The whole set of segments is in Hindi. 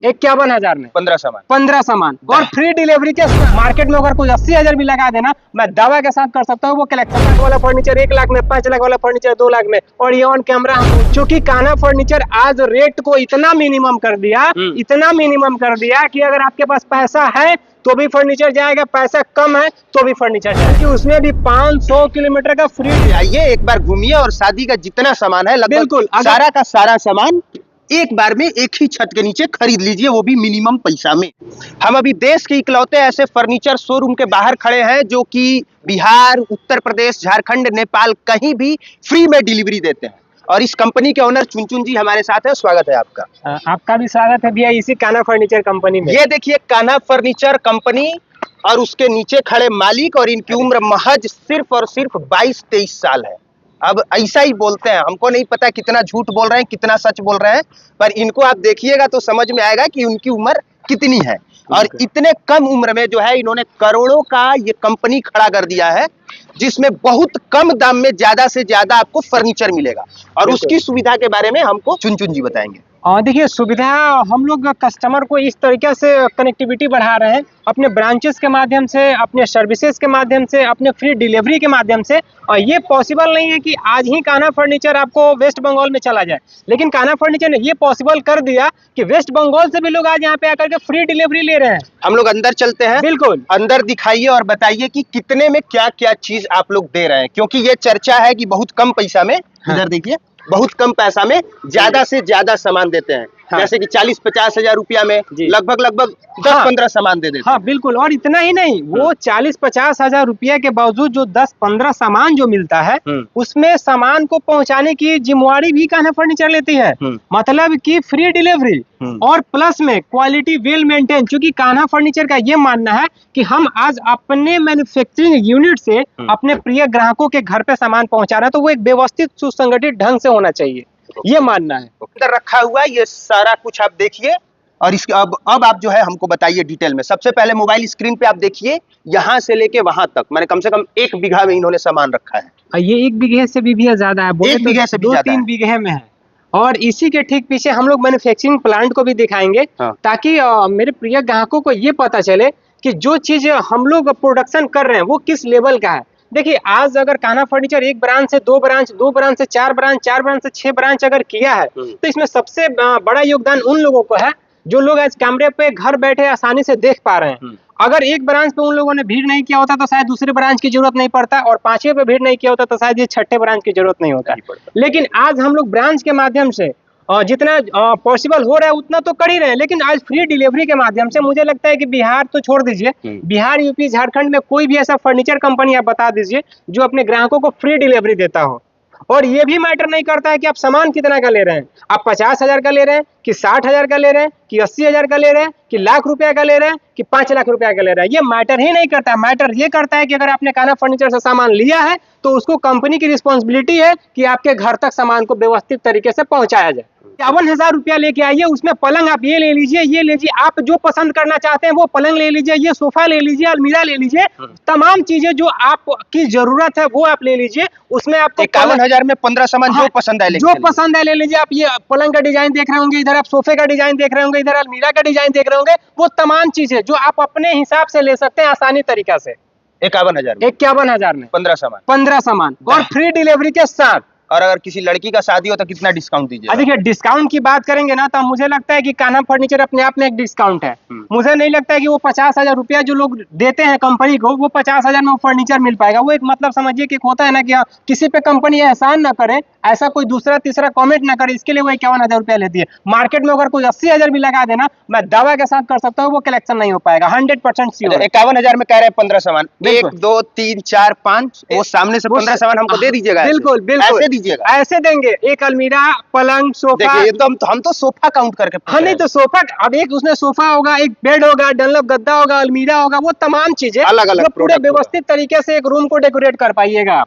51,000 में 15 सामान। 15 सामान और फ्री डिलीवरी के। मार्केट में अगर कोई 80,000 भी लगा देना, मैं दावा के साथ कर सकता हूँ वो कलेक्शन वाला फर्नीचर 1 लाख में, 5 लाख वाला फर्नीचर 2 लाख में। और ये ऑन कैमरा, चूंकि कान्हा फर्नीचर आज रेट को इतना मिनिमम कर दिया, इतना मिनिमम कर दिया कि अगर आपके पास पैसा है तो भी फर्नीचर जाएगा, पैसा कम है तो भी फर्नीचर जाएगा, कि उसमें भी 500 किलोमीटर का फ्री। आइए एक बार घूमिए और शादी का जितना सामान है लगभग बिल्कुल, सारा का सारा सामान एक बार में एक ही छत के नीचे खरीद लीजिए, वो भी मिनिमम पैसा में। हम अभी देश के इकलौते ऐसे फर्नीचर शोरूम के बाहर खड़े हैं जो कि बिहार, उत्तर प्रदेश, झारखंड, नेपाल कहीं भी फ्री में डिलीवरी देते हैं। और इस कंपनी के ओनर चुनचुन जी हमारे साथ है, स्वागत है आपका। आपका भी स्वागत है भैया इसी कान्हा फर्नीचर कंपनी में। ये देखिए कान्हा फर्नीचर कंपनी और उसके नीचे खड़े मालिक, और इनकी उम्र महज सिर्फ और सिर्फ 22-23 साल है। अब ऐसा ही बोलते हैं, हमको नहीं पता कितना झूठ बोल रहे हैं कितना सच बोल रहे हैं, पर इनको आप देखिएगा तो समझ में आएगा कि उनकी उम्र कितनी है। और इतने कम उम्र में जो है इन्होंने करोड़ों का ये कंपनी खड़ा कर दिया है, जिसमें बहुत कम दाम में ज्यादा से ज्यादा आपको फर्नीचर मिलेगा। और उसकी सुविधा के बारे में हमको चुनचुन जी बताएंगे। देखिए, सुविधा हम लोग कस्टमर को इस तरीके से कनेक्टिविटी बढ़ा रहे हैं, अपने ब्रांचेस के माध्यम से, अपने सर्विसेज के माध्यम से, अपने फ्री डिलीवरी के माध्यम से। और ये पॉसिबल नहीं है कि आज ही कान्हा फर्नीचर आपको वेस्ट बंगाल में चला जाए, लेकिन कान्हा फर्नीचर ने ये पॉसिबल कर दिया कि वेस्ट बंगाल से भी लोग आज यहाँ पे आकर के फ्री डिलीवरी ले रहे हैं। हम लोग अंदर चलते हैं। बिल्कुल, अंदर दिखाइए और बताइए कि कितने में क्या क्या चीज आप लोग दे रहे हैं, क्योंकि ये चर्चा है कि बहुत कम पैसा में, इधर देखिए, बहुत कम पैसा में ज्यादा से ज्यादा सामान देते हैं। जैसे कि 40-50 हजार रुपया में लगभग 10-15 सामान दे देते हैं। बिल्कुल। और इतना ही नहीं, वो 40-50 हजार रुपया के बावजूद जो 10-15 सामान जो मिलता है, उसमें सामान को पहुंचाने की जिम्मेवारी भी कान्हा फर्नीचर लेती है। मतलब कि फ्री डिलीवरी और प्लस में क्वालिटी वेल मेंटेन। क्योंकि कान्हा फर्नीचर का ये मानना है कि हम आज अपने मैन्युफैक्चरिंग यूनिट से अपने प्रिय ग्राहकों के घर पे सामान पहुंचा रहे हैं, तो वो एक व्यवस्थित सुसंगठित ढंग से होना चाहिए, ये मानना है। अंदर रखा हुआ ये सारा कुछ आप देखिए, और इसके अब आप जो है हमको बताइए डिटेल में। सबसे पहले मोबाइल स्क्रीन पे आप देखिए, यहाँ से लेके वहां तक मैंने कम से कम 1 बीघा में इन्होंने सामान रखा है। ये 1 बीघे से भी ज्यादा है, 1 बीघे से 2-3 बीघे में है। और इसी के ठीक पीछे हम लोग मैन्युफैक्चरिंग प्लांट को भी दिखाएंगे, ताकि मेरे प्रिय ग्राहकों को ये पता चले कि जो चीज हम लोग प्रोडक्शन कर रहे हैं वो किस लेवल का है। देखिए, आज अगर कान्हा फर्नीचर 1 ब्रांच से 2 ब्रांच, 2 ब्रांच से 4 ब्रांच, 4 ब्रांच से 6 ब्रांच अगर किया है, तो इसमें सबसे बड़ा योगदान उन लोगों को है जो लोग आज कैमरे पे घर बैठे आसानी से देख पा रहे हैं। अगर 1 ब्रांच पे उन लोगों ने भीड़ नहीं किया होता तो शायद दूसरे ब्रांच की जरूरत नहीं पड़ता, और 5वें पे भीड़ नहीं किया होता तो शायद ये 6ठे ब्रांच की जरूरत नहीं होता। लेकिन आज हम लोग ब्रांच के माध्यम से जितना पॉसिबल हो रहा है उतना तो कर ही रहे हैं, लेकिन आज फ्री डिलीवरी के माध्यम से मुझे लगता है कि बिहार तो छोड़ दीजिए, बिहार, यूपी, झारखंड में कोई भी ऐसा फर्नीचर कंपनी आप बता दीजिए जो अपने ग्राहकों को फ्री डिलीवरी देता हो। और ये भी मैटर नहीं करता है कि आप सामान कितना का ले रहे हैं, आप 50,000 का ले रहे हैं कि 60,000 का ले रहे हैं कि 80,000 का ले रहे हैं कि लाख रुपया का ले रहे हैं कि 5 लाख रुपया का ले रहे हैं, ये मैटर ही नहीं करता। मैटर ये करता है कि अगर आपने कान्हा फर्नीचर से सामान लिया है तो उसको कंपनी की रिस्पॉन्सिबिलिटी है कि आपके घर तक सामान को व्यवस्थित तरीके से पहुंचाया जाए। 51,000 रुपया लेके आइए, उसमें पलंग आप ये ले लीजिए, ये लीजिए, आप जो पसंद करना चाहते हैं वो पलंग ले लीजिए, ये सोफा ले लीजिए, अलमीरा ले लीजिए, तमाम चीजें जो आपकी जरूरत है वो आप ले लीजिए। उसमें आपको 51,000 में 15 सामान जो पसंद है जो पसंद है ले लीजिए। आप ये पलंग का डिजाइन देख रहे होंगे, इधर आप सोफे का डिजाइन देख रहे होंगे, इधर अलमीरा का डिजाइन देख रहे होंगे, वो तमाम चीजें जो आप अपने हिसाब से ले सकते हैं आसानी तरीका से। 51,000 में 15 सामान और फ्री डिलीवरी के साथ। और अगर किसी लड़की का शादी हो तो कितना डिस्काउंट दीजिए? देखिए, डिस्काउंट की बात करेंगे ना तो मुझे लगता है कि कान्हा फर्नीचर अपने आप में एक डिस्काउंट है। मुझे नहीं लगता है कि वो 50,000 रुपया जो लोग देते हैं कंपनी को, वो 50,000 में वो फर्नीचर मिल पाएगा। वो एक मतलब समझिए कि होता है ना कि किसी पे कंपनी एहसान ना करे, ऐसा कोई दूसरा तीसरा कमेंट ना करे, इसके लिए वो 51,000 रुपया लेती है। मार्केट में अगर कोई 80,000 भी लगा देना, मैं दावा के साथ कर सकता हूँ वो कलेक्शन नहीं हो पाएगा, 100% श्योर। 51,000 में कह रहे हैं 15 सामान, 1 2 3 4 5, वो सामने से 15 सामान हमको दे दीजिएगा। बिल्कुल बिल्कुल, ऐसे दीजिएगा, ऐसे देंगे। एक अलमीरा, पलंग, सोफा। हम तो सोफा काउंट करके, हाँ नहीं तो सोफा, अब एक उसमें सोफा होगा, एक बेड होगा, डनलप गद्दा होगा, अलमीरा होगा, वो तमाम चीजें अलग अलग पूरे व्यवस्थित तरीके से एक रूम को डेकोरेट कर पाइएगा।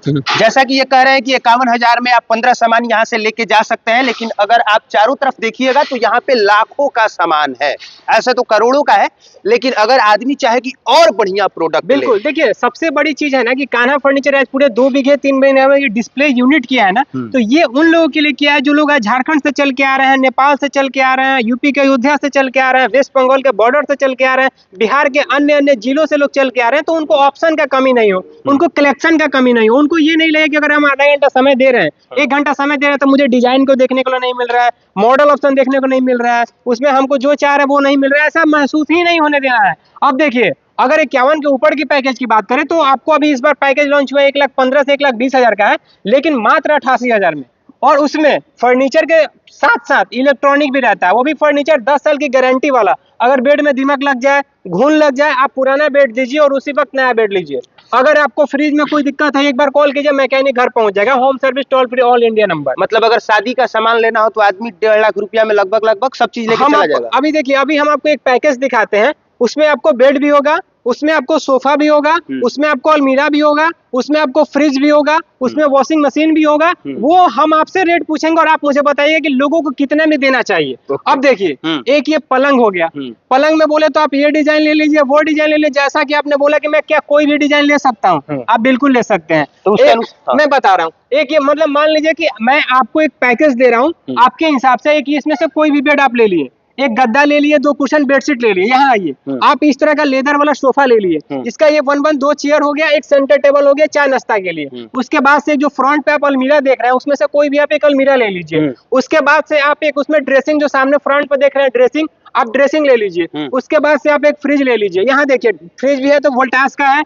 जैसा कि ये कह रहे हैं कि 51,000 में आप 15 सामान यहाँ से लेके जा सकते हैं, लेकिन अगर आप चारों तरफ देखिएगा तो यहाँ पे लाखों का सामान है, ऐसा तो करोड़ों का है, लेकिन अगर आदमी चाहे कि और बढ़िया प्रोडक्ट बिल्कुल, देखिए सबसे बड़ी चीज है ना कि कान्हा फर्नीचर आज पूरे 2 बीघे 3 बीघे में ये डिस्प्ले यूनिट किया है ना, तो ये उन लोगों के लिए किया है जो लोग आज झारखंड से चल के आ रहे हैं, नेपाल से चल के आ रहे हैं, यूपी के अयोध्या से चल के आ रहे हैं, वेस्ट बंगाल के बॉर्डर से चल के आ रहे हैं, बिहार के अन्य अन्य जिलों से लोग चल के आ रहे हैं, तो उनको ऑप्शन का कमी नहीं हो, उनको कलेक्शन का कमी नहीं हो, उनको ये नहीं लगे कि अगर हम आधा घंटा समय दे रहे हैं, 1 घंटा समय दे रहे हैं, तो मुझे डिजाइन को देखने को नहीं मिल रहा है, मॉडल ऑप्शन देखने को नहीं मिल रहा है, उसमें हमको जो चाह रहे हैं वो नहीं मिल रहा है, ऐसा महसूस ही नहीं होने देना है। अब देखिए, अगर 51 के ऊपर की पैकेज की बात करें तो आपको अभी इस बार पैकेज लॉन्च हुआ 1,15,000 से 1,20,000 का है, लेकिन मात्र 88,000 में, और उसमें फर्नीचर के साथ साथ इलेक्ट्रॉनिक भी रहता है, वो भी फर्नीचर 10 साल की गारंटी वाला। अगर बेड में दीमक लग जाए, घून लग जाए, आप पुराना बेड दीजिए और उसी वक्त नया बेड लीजिए। अगर आपको फ्रिज में कोई दिक्कत है, एक बार कॉल कीजिए, मैकेनिक घर पहुंच जाएगा। Home service toll free all India number. मतलब अगर शादी का सामान लेना हो तो आदमी 1.5 लाख रुपया में लगभग सब चीज लेके चला जाएगा। अभी देखिए, अभी हम आपको एक पैकेज दिखाते हैं, उसमें आपको बेड भी होगा, उसमें आपको सोफा भी होगा, उसमें आपको अलमीरा भी होगा, उसमें आपको फ्रिज भी होगा, उसमें वॉशिंग मशीन भी होगा। वो हम आपसे रेट पूछेंगे और आप मुझे बताइए कि लोगों को कितने में देना चाहिए। अब देखिए, एक ये पलंग हो गया, पलंग में बोले तो आप ये डिजाइन ले लीजिए, वो डिजाइन ले लीजिए, जैसा कि आपने बोला कि मैं क्या कोई भी डिजाइन ले सकता हूँ, आप बिल्कुल ले सकते हैं। तो मैं बता रहा हूँ, एक ये मतलब मान लीजिए कि मैं आपको एक पैकेज दे रहा हूँ, आपके हिसाब से एक इसमें से कोई भी बेड आप ले लिए, एक गद्दा ले लिए, 2 कुशन बेडशीट ले लिए, यहाँ आइए आप इस तरह का लेदर वाला सोफा ले लिए, इसका ये 2 चेयर हो गया, एक सेंटर टेबल हो गया चाय नाश्ता के लिए। उसके बाद से जो फ्रंट पे आप अलमीरा देख रहे हैं, उसमें से कोई भी आप एक अलमीरा ले लीजिए। उसके बाद से आप एक उसमें ड्रेसिंग, जो सामने फ्रंट पे देख रहे हैं ड्रेसिंग, आप ड्रेसिंग ले लीजिए। उसके बाद से आप एक फ्रिज ले लीजिए, यहाँ देखिए फ्रिज भी है तो वोल्टास का है,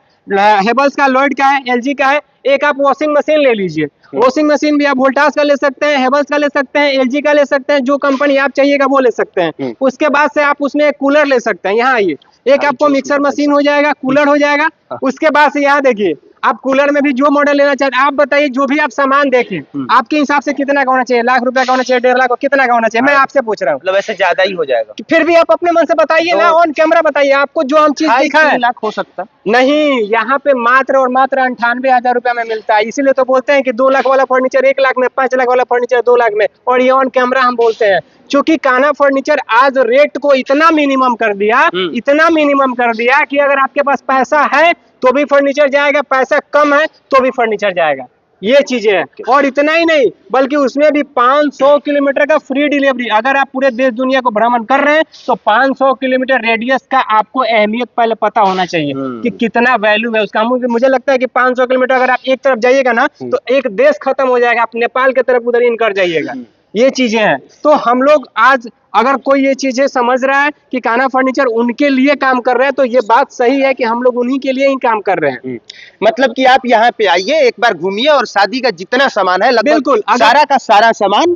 हेवल्स का, लॉयड का है, एलजी का है। एक आप वॉशिंग मशीन ले लीजिए, वॉशिंग मशीन भी आप वोल्टास का ले सकते हैं, हेवल्स का ले सकते हैं, एलजी का ले सकते हैं, जो कंपनी आप चाहिएगा वो ले सकते हैं। उसके बाद से आप उसमें एक कूलर ले सकते हैं, यहाँ आइए, एक आपको मिक्सर मशीन हो जाएगा, कूलर हो जाएगा। उसके बाद से यहाँ देखिए, आप कूलर में भी जो मॉडल लेना चाहते हैं, आप बताइए, जो भी आप सामान देखें आपके हिसाब से कितना का होना चाहिए, लाख रुपए का होना चाहिए, 1.5 लाख, कितना का होना चाहिए, मैं आपसे पूछ रहा हूँ। मतलब ऐसे ज्यादा ही हो जाएगा, फिर भी आप अपने मन से बताइए ना, ऑन कैमरा बताइए, आपको जो हम चीज दिखा है। 2.5 लाख हो सकता नहीं, यहाँ पे मात्र और मात्र 98,000 रुपया में मिलता है। इसीलिए तो बोलते हैं कि 2 लाख वाला फर्नीचर 1 लाख में, 5 लाख वाला फर्नीचर 2 लाख में, और ये ऑन कैमरा हम बोलते हैं। क्योंकि कान्हा फर्नीचर आज रेट को इतना मिनिमम कर दिया, इतना मिनिमम कर दिया कि अगर आपके पास पैसा है तो भी फर्नीचर जाएगा, पैसा कम है तो भी फर्नीचर जाएगा। ये चीजें हैं, और इतना ही नहीं बल्कि उसमें भी 500 किलोमीटर का फ्री डिलीवरी। अगर आप पूरे देश दुनिया को भ्रमण कर रहे हैं तो 500 किलोमीटर रेडियस का आपको अहमियत पहले पता होना चाहिए कि कितना वैल्यू है उसका। मुझे लगता है कि 500 किलोमीटर अगर आप एक तरफ जाइएगा ना तो एक देश खत्म हो जाएगा, आप नेपाल की तरफ उधर इन कर जाइएगा। ये चीजें हैं, तो हम लोग आज अगर कोई ये चीजें समझ रहा है कि कान्हा फर्नीचर उनके लिए काम कर रहे हैं, तो ये बात सही है कि हम लोग उन्हीं के लिए ही काम कर रहे हैं। मतलब कि आप यहाँ पे आइए, एक बार घूमिए और शादी का जितना सामान है लगभग बिल्कुल सारा का सारा सामान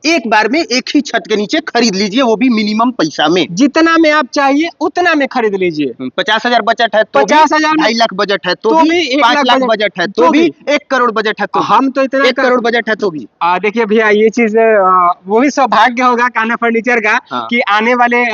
एक बार में एक ही छत के नीचे खरीद लीजिए, वो भी मिनिमम पैसा में। जितना में आप चाहिए उतना में खरीद लीजिए। 50,000 बजट है तो 50,000, 2.5 लाख बजट है तो भी, 5 लाख बजट है तो भी, 1 करोड़ बजट है तो हम तो इतना 1 करोड़ बजट है तो भी। देखिए भैया, ये चीज वो भी सौभाग्य होगा कान्हा फर्नीचर का कि आने वाले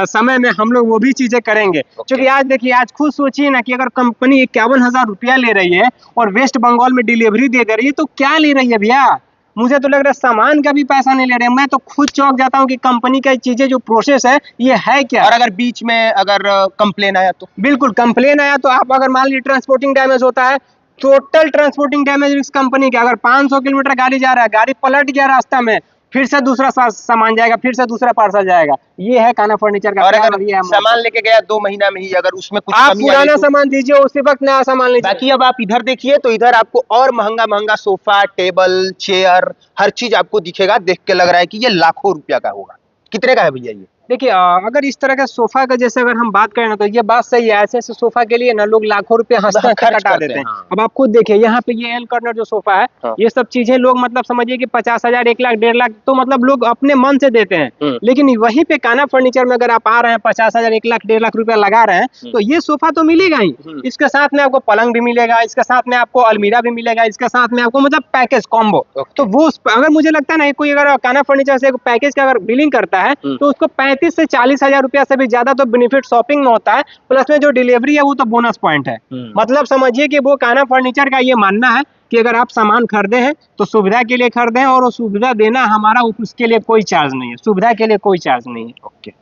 समय में हम लोग वो भी चीजें करेंगे। क्योंकि आज देखिए, आज खुद सोचिए ना कि अगर कंपनी 51,000 रुपया ले रही है और वेस्ट बंगाल में डिलीवरी दे रही है तो क्या ले रही है भैया। मुझे तो लग रहा है सामान का भी पैसा नहीं ले रहे हैं। मैं तो खुद चौंक जाता हूँ कि कंपनी का चीजें जो प्रोसेस है ये है क्या। और अगर बीच में अगर कंप्लेन आया तो? बिल्कुल, कंप्लेन आया तो आप अगर मान लीजिए ट्रांसपोर्टिंग डैमेज होता है, टोटल ट्रांसपोर्टिंग डैमेज इस कंपनी का, अगर 500 किलोमीटर गाड़ी जा रहा है, गाड़ी पलट गया रास्ता में, फिर से दूसरा सामान जाएगा, फिर से दूसरा पार्सल जाएगा। ये है कान्हा फर्नीचर का। और अगर सामान लेके गया 2 महीना में ही अगर उसमें कुछ आप पुराना सामान दीजिए, उसी वक्त नया सामान लीजिए। बाकी अब आप इधर देखिए तो इधर आपको और महंगा सोफा, टेबल, चेयर, हर चीज आपको दिखेगा। देख के लग रहा है कि ये लाखों रुपया का होगा। कितने का है भैया ये? देखिए, अगर इस तरह का सोफा का जैसे अगर हम बात करें ना, तो ये बात सही है। ऐसे सोफा के लिए ना लोग लाखों रुपए हंसते कटा देते हैं। अब आप खुद देखिए, यहाँ पे ये एल कॉर्नर जो सोफा है, ये सब चीजें लोग मतलब समझिए कि 50,000, 1 लाख, 1.5 लाख तो मतलब लोग अपने मन से देते हैं। लेकिन वहीं पे कान्हा फर्नीचर में अगर आप आ रहे हैं, 50,000, 1 लाख, 1.5 लाख रुपया लगा रहे हैं, तो ये सोफा तो मिलेगा ही। इसके साथ में आपको पलंग भी मिलेगा, इसके साथ में आपको अलमीरा भी मिलेगा, इसके साथ में आपको मतलब पैकेज कॉम्बो। तो वो अगर मुझे लगता है ना, कोई अगर कान्हा फर्नीचर से पैकेज का अगर बिलिंग करता है तो उसको 35 से 40 हजार रुपया से भी ज्यादा तो बेनिफिट शॉपिंग में होता है, प्लस में जो डिलीवरी है वो तो बोनस पॉइंट है। मतलब समझिए कि वो कान्हा फर्नीचर का ये मानना है कि अगर आप सामान खरीदे हैं तो सुविधा के लिए खरीदे हैं, और वो सुविधा देना हमारा, उसके लिए कोई चार्ज नहीं है, सुविधा के लिए कोई चार्ज नहीं है। ओके,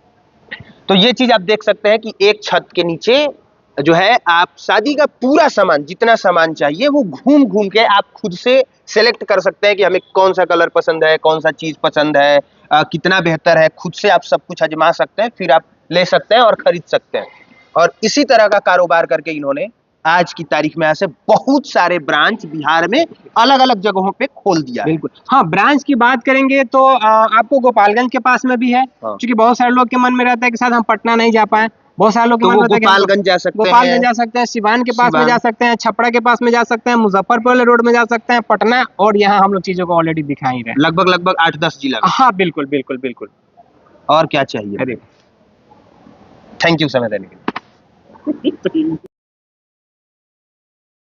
तो ये चीज आप देख सकते हैं कि एक छत के नीचे जो है आप शादी का पूरा सामान, जितना सामान चाहिए वो घूम घूम के आप खुद से सेलेक्ट कर सकते हैं कि हमें कौन सा कलर पसंद है, कौन सा चीज पसंद है, कितना बेहतर है, खुद से आप सब कुछ आजमा सकते हैं, फिर आप ले सकते हैं और खरीद सकते हैं। और इसी तरह का कारोबार करके इन्होंने आज की तारीख में ऐसे बहुत सारे ब्रांच बिहार में अलग अलग जगहों पे खोल दिया है। बिल्कुल, हाँ, ब्रांच की बात करेंगे तो आपको गोपालगंज के पास में भी है, क्योंकि बहुत सारे लोग के मन में रहता है कि शायद हम पटना नहीं जा पाए, बहुत सारे लोग तो वो गोपालगंज जा सकते हैं, गोपालगंज जा सकते हैं, सिवान के पास में जा सकते हैं, छपरा के पास में जा सकते हैं, मुजफ्फरपुर रोड में जा सकते हैं, पटना, और यहाँ हम लोग चीजों को ऑलरेडी दिखा ही रहे हैं, लगभग 8-10 जिला में। हाँ बिल्कुल बिल्कुल बिल्कुल। और क्या चाहिए? अरे थैंक यू समय देने के लिए।